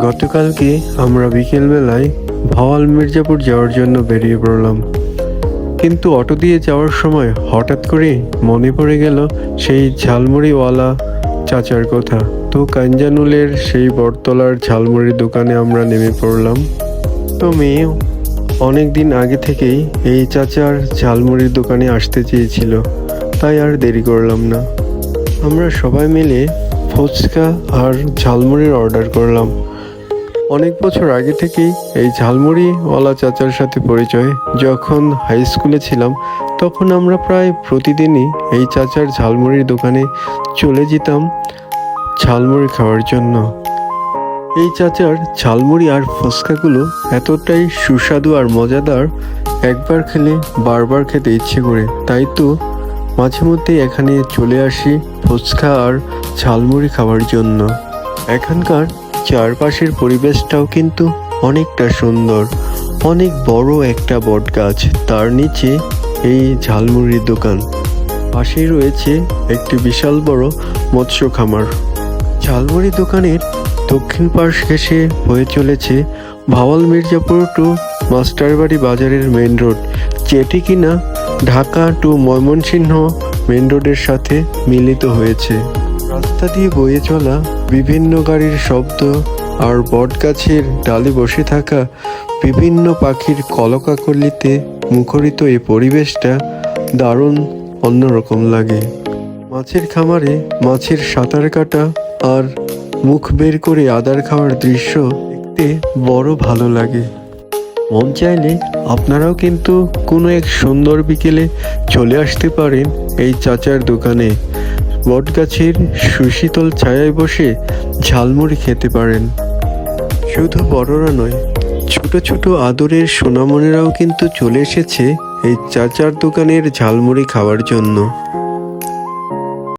গতকালকে আমরা বিকেলবেলায় ভাওয়াল মির্জাপুর যাওয়ার জন্য বেরিয়ে পড়লাম, কিন্তু অটো দিয়ে যাওয়ার সময় হঠাৎ করে মনে পড়ে গেল সেই ঝালমুড়িওয়ালা চাচার কথা। তো কাঞ্জানুলের সেই বটতলার ঝালমুড়ির দোকানে আমরা নেমে পড়লাম। তো মেয়ে অনেক দিন আগে থেকেই এই চাচার ঝালমুড়ির দোকানে আসতে চেয়েছিল, তাই আর দেরি করলাম না। আমরা সবাই মিলে ফুচকা আর ঝালমুড়ির অর্ডার করলাম। অনেক বছর আগে থেকেই এই ঝালমুড়িওয়ালা চাচার সাথে পরিচয়। যখন হাই স্কুলে ছিলাম তখন আমরা প্রায় প্রতিদিনই এই চাচার ঝালমুড়ির দোকানে চলে যেতাম ঝালমুড়ি খাওয়ার জন্য। এই চাচার ঝালমুড়ি আর ফুচকাগুলো এতটাই সুস্বাদু আর মজাদার, একবার খেলে বারবার খেতে ইচ্ছে করে। তাই তো মাঝে মধ্যেই এখানে চলে আসি ফুচকা আর ঝালমুড়ি খাওয়ার জন্য। এখানকার চারপাশের পরিবেশটাও কিন্তু অনেকটা সুন্দর। অনেক বড় একটা বট গাছ, তার নিচে এই ঝালমুড়ির দোকান। পাশেই রয়েছে একটি বিশাল বড় মৎস্য খামার। ঝালমুড়ি দোকানের দক্ষিণ পাশ ঘেঁষে হয়ে চলেছে ভাওয়াল মির্জাপুর টু মাস্টারবাড়ি বাজারের মেন রোড, যেটি কিনা ঢাকা টু ময়মনসিংহ মেন রোডের সাথে মিলিত হয়েছে। রাস্তা দিয়ে বয়ে চলা বিভিন্ন গাড়ির শব্দ আর বটগাছের ডালে বসে থাকা বিভিন্ন পাখির কলকাকলিতে মুখরিত এই পরিবেশটা দারুণ অন্যরকম লাগে। মাছের খামারে মাছের সাঁতার কাটা আর মুখ বের করে আদার খাওয়ার দৃশ্য দেখতে বড় ভালো লাগে। মন চাইলে আপনারাও কিন্তু কোনো এক সুন্দর বিকেলে চলে আসতে পারেন এই চাচার দোকানে। বটগাছের সুশীতল ছায়ায় বসে ঝালমুড়ি খেতে পারেন। শুধু বড়রা নয়, ছোট ছোট আদরের সোনামণিরাও কিন্তু চলে এসেছে এই চাচার দোকানের ঝালমুড়ি খাওয়ার জন্য।